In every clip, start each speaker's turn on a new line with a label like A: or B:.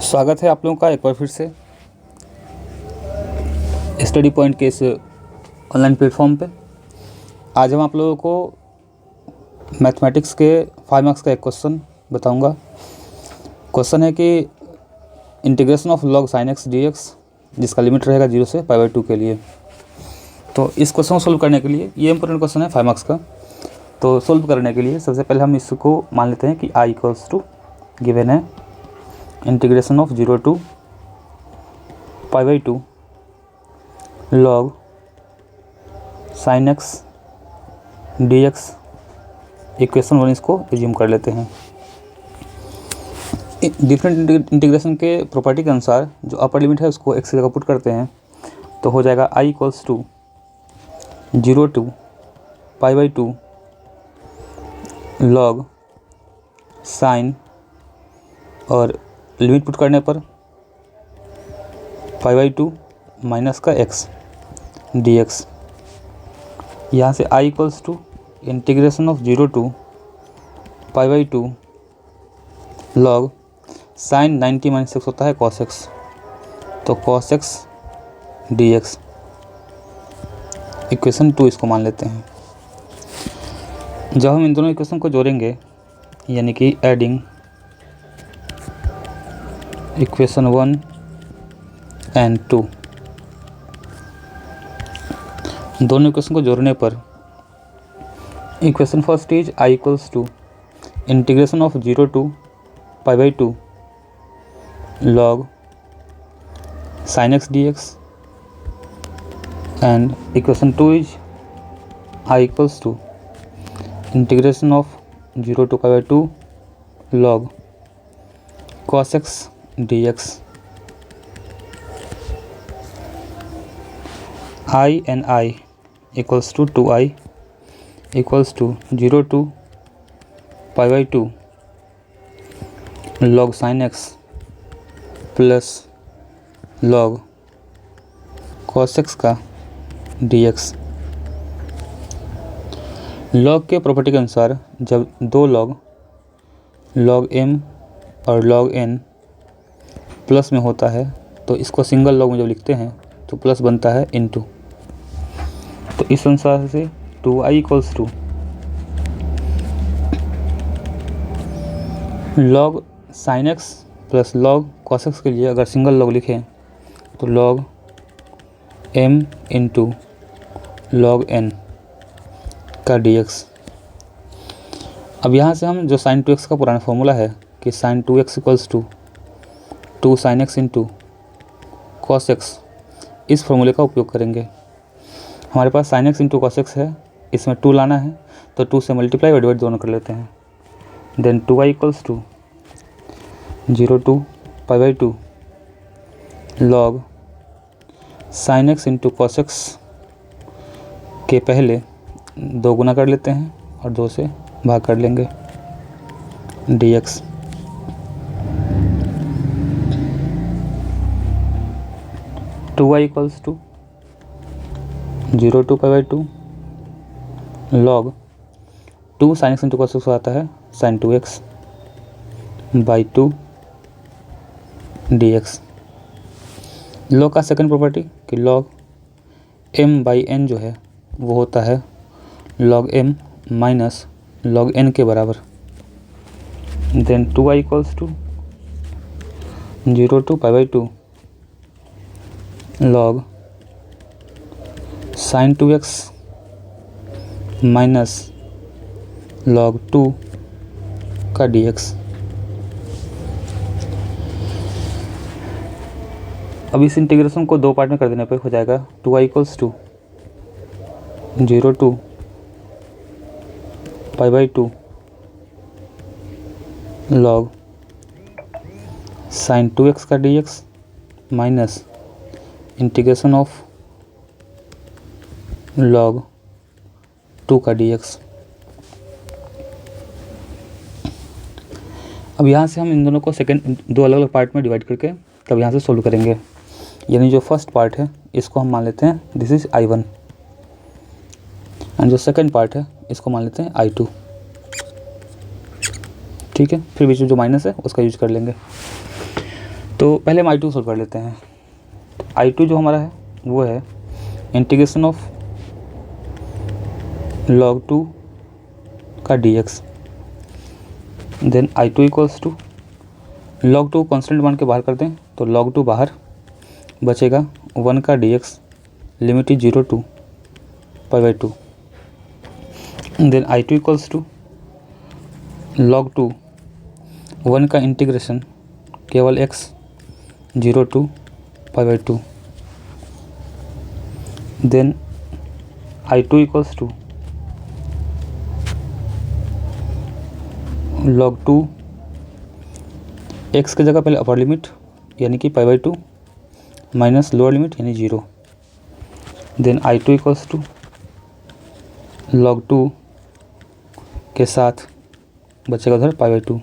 A: स्वागत है आप लोगों का एक बार फिर से स्टडी पॉइंट के इस ऑनलाइन प्लेटफॉर्म पे। आज हम आप लोगों को मैथमेटिक्स के 5 मार्क्स का एक क्वेश्चन बताऊंगा। क्वेश्चन है कि integration of log sine x d x जिसका लिमिट रहेगा 0 से π/2 के लिए। तो इस क्वेश्चन को सोल्व करने के लिए, ये इंपॉर्टेंट क्वेश्चन है 5 मार्क्स का। तो सोल्व करने के लिए सबसे पहले हम इसको मान लेते हैं कि i इक्वल्स टू गिवन है integration of 0 to π/2 log sine x d x. Equation 1 इसको एज्यूम कर लेते हैं। डिफरेंट इंटीग्रेशन के प्रॉपर्टी के अनुसार जो अपर लिमिट है उसको एक्स की जगह पुट करते हैं तो हो जाएगा i equals to 0 to π/2 log sine, और लिमिट पुट करने पर π/2 माइनस का x dx। यहाँ से i equals to integration of 0 to π/2 log sine 90 minus x होता है cos x, तो cos x dx। इक्वेशन 2 इसको मान लेते हैं। जब हम इन दोनों इक्वेशन को जोड़ेंगे यानी कि एडिंग इक्वेशन 1 एंड 2, दोनों इक्वेशन को जोड़ने पर equation first is i equals to integration of 0 to π/2 log sine x d x, and equation 2 is i equals to integration of 0 to π/2 log cos x dx। i and i equals to 2i equals to 0 to π/2 log sin x plus log cos x का dx। Log के property के अनुसार जब दो log m और log n plus में होता है तो इसको सिंगल लॉग में जब लिखते हैं तो प्लस बनता है इनटू। तो इस अनुसार से 2i equals to log sine x plus log cos x के लिए अगर सिंगल लॉग लिखें तो log m into log n का dx। अब यहाँ से हम जो साइन 2x का पुराना फॉर्मूला है कि sine 2x equals to 2 sin x into cos x, इस फॉर्मूले का उपयोग करेंगे। हमारे पास sine x into cos x है, इसमें 2 लाना है तो 2 से मल्टीप्लाई और डिवाइड दोनों कर लेते हैं। Then 2i equals to 0 to π/2 log sine x into cos x के पहले 2 गुना कर लेते हैं और 2 से भाग कर लेंगे dx। Two I equals to 0 to π/2 log 2 sin x into cos x आता है sin 2x by 2 dx। Log का सेकंड प्रॉपर्टी कि लॉग m बाई n जो है वो होता है log m minus log n के बराबर। Then 2i equals to 0 to π/2 log sine 2x minus log 2 का dx। अब इस इंटीग्रेशन को दो पार्ट में कर देने पर हो जाएगा 2i equals to 0 to π/2 log sine 2x का dx minus integration of log 2 का dx। अब यहाँ से हम इन दोनों को दो अलग अलग पार्ट में डिवाइड करके तब यहाँ से सोल्व करेंगे। यानी जो फर्स्ट पार्ट है इसको हम मान लेते हैं दिस इज i1, एंड जो सेकंड पार्ट है इसको मान लेते हैं i2। ठीक है, फिर बीच में जो माइनस है उसका यूज कर लेंगे। तो पहले हम I2 सोल्व कर लेते हैं। I2 जो हमारा है वो है इंटीग्रेशन ऑफ log 2 का dx। Then I2 equals to log 2 constant मान के बाहर कर दें तो log 2 बाहर बचेगा 1 का dx, limit is 0 to π/2। Then I2 equals to log 2 1 का इंटीग्रेशन केवल x 0 to π/2। Then I2 equals to log 2 x की जगह पहले अपर लिमिट यानी कि π/2 माइनस लोअर लिमिट यानी 0। Then I2 equals to log 2 के साथ बचेगा उधर π/2,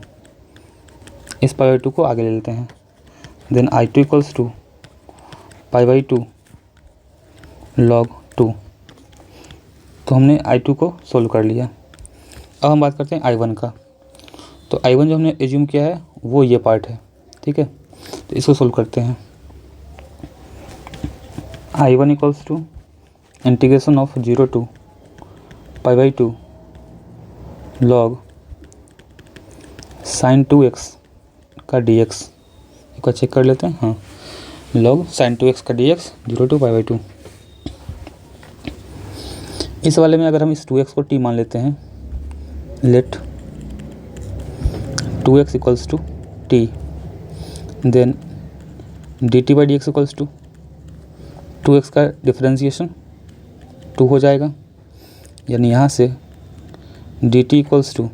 A: इस π/2 को आगे ले लेते हैं। Then I2 equals to π/2 log 2। तो हमने I2 को सोल्व कर लिया। अब हम बात करते हैं I1 का। तो I1 जो हमने एज्यूम किया है वो ये पार्ट है, ठीक है। तो इसको सोल्व करते हैं। I1 equals to integration of 0 to π/2 log sin 2x का dx। एक बार चेक कर लेते हैं। हाँ, log sin 2x का dx 0 टू π/2। इस वाले में अगर हम इस 2x को t मान लेते हैं, let 2x equals to t, then dt/dx equals to 2x का डिफरेंशिएशन 2 हो जाएगा, यानी यहाँ से dt इक्वल्स टू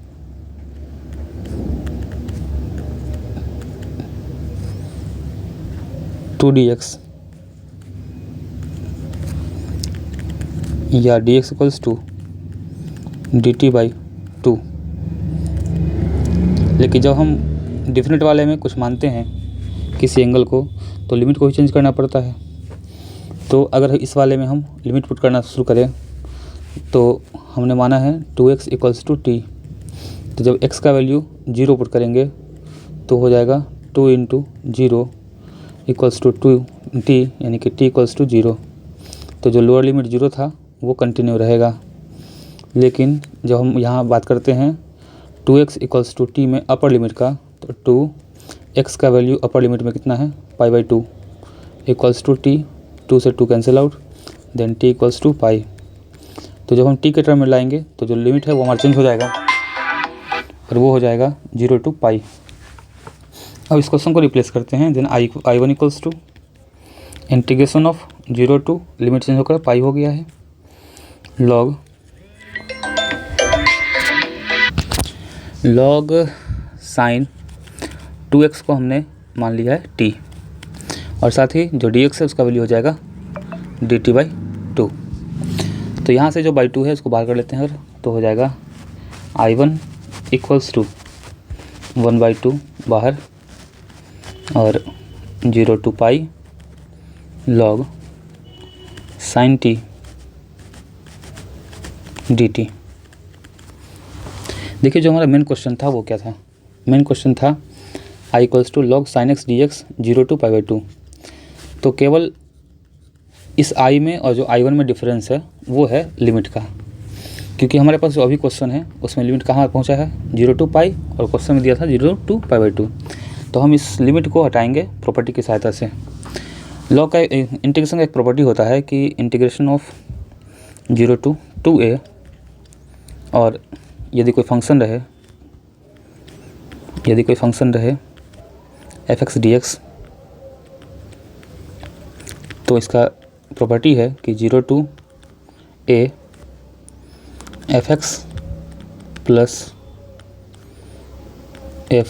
A: 2dx या dx इक्वल्स टू dt/2। लेकिन जब हम डिफरेंट वाले में कुछ मानते हैं किसी एंगल को तो लिमिट को भी चेंज करना पड़ता है। तो अगर इस वाले में हम लिमिट पुट करना शुरू करें तो हमने माना है 2x इक्वल्स टू t। तो जब x का वैल्यू 0 पुट करेंगे तो हो जाएगा 2 इंटू 0 इक्वल्स टू 2t, यानी कि t इक्वल्स टू 0। तो जो लोअर लिमिट 0 था वो कंटिन्यू रहेगा। लेकिन जब हम यहाँ बात करते हैं 2x इक्वल्स टू t में अपर लिमिट का, तो 2x का वैल्यू अपर लिमिट में कितना है π/2 इक्वल्स टू t, 2 से 2 cancel out, then t equals to pi. तो जब हम t के टर्म में लाएंगे तो जो लिमिट है वो हमारा चेंज हो जाएगा और वो हो जाएगा 0 टू पाई। अब इस क्वेश्चन को रिप्लेस करते हैं। Then I1 equals to integration of 0 to limit change होकर पाई हो गया है log साइन 2x को हमने मान लिया है t, और साथ ही जो dx है उसका वैल्यू हो जाएगा dt/2। तो यहाँ से जो /2 है उसको बाहर कर लेते हैं अगर, तो हो जाएगा I1 इक्वल्स टू 1/2 बाहर और 0 to pi log sin t dt। देखिए जो हमारा मेन क्वेश्चन था वो क्या था। मेन क्वेश्चन था I equals to log sin x dx 0 to π/2। तो केवल इस I में और जो I1 में डिफरेंस है वो है लिमिट का, क्योंकि हमारे पास जो अभी क्वेश्चन है उसमें लिमिट कहाँ पहुँचा है 0 टू पाई, और क्वेश्चन में दिया था 0 टू π/2। तो हम इस लिमिट को हटाएंगे प्रॉपर्टी की सहायता से। लॉग का इंटीग्रेशन का एक प्रॉपर्टी होता है कि इंटीग्रेशन ऑफ 0 टू 2a, और यदि कोई फंक्शन रहे f(x) dx, तो इसका प्रॉपर्टी है कि 0 to a f(x) plus f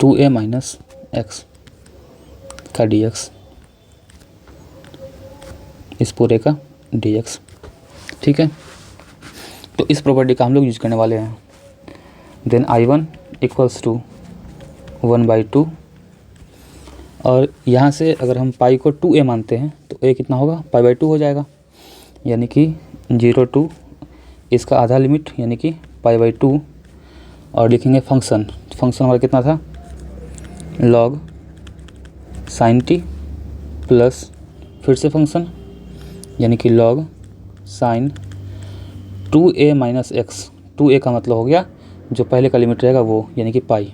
A: 2a minus x का dx, इस पूरे का dx, ठीक है। तो इस प्रॉपर्टी का हम लोग यूज करने वाले हैं। देन I1 इक्वल्स टू 1/2, और यहाँ से अगर हम पाई को 2a मानते हैं तो a कितना होगा π/2 हो जाएगा, यानी कि 0 टू इसका आधा लिमिट यानी कि π/2, और लिखेंगे फंक्शन हमारा कितना था लॉग साइन टी प्लस फिर से फंक्शन यानी कि log sign 2a minus x. 2a का मतलब हो गया जो पहले का लिमिट रहेगा वो, यानी कि pi,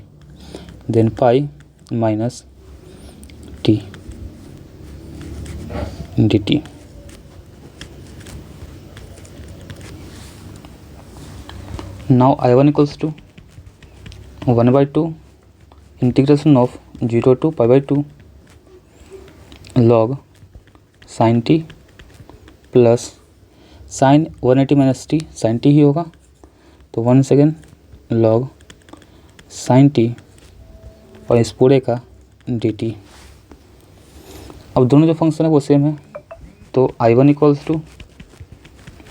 A: then pi minus t d t. Now I1 equals to 1/2 integration of 0 to π/2 log sine t plus sine 180 minus t, sine t ही होगा तो 1 सेकेंड लॉग साइन टी और इस पूरे का डी टी। अब दोनों जो फंक्शन है वो सेम है, तो I1 equals to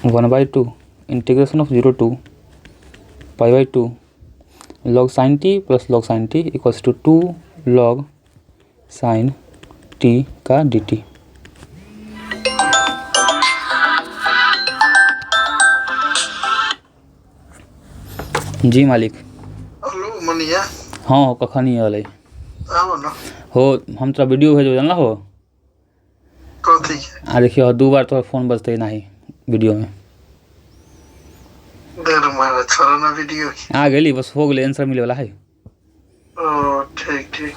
A: 1/2 integration of 0 to π/2 log sine t plus log sine t equals to 2 log sine t का डी टी। जी मालिक।
B: हेलो मनिया।
A: हाँ हो कखन ही वाले
B: आओ ना।
A: हो हम तोरा वीडियो भेजो जानला हो।
B: कथी
A: आ देखियो 2 बार तोहर फोन बजते नहीं वीडियो में।
B: देर मारा छोड़ा ना वीडियो की।
A: आ गेली बस हो गेलै, आंसर मिले वाला है।
B: ओ ठीक ठीक।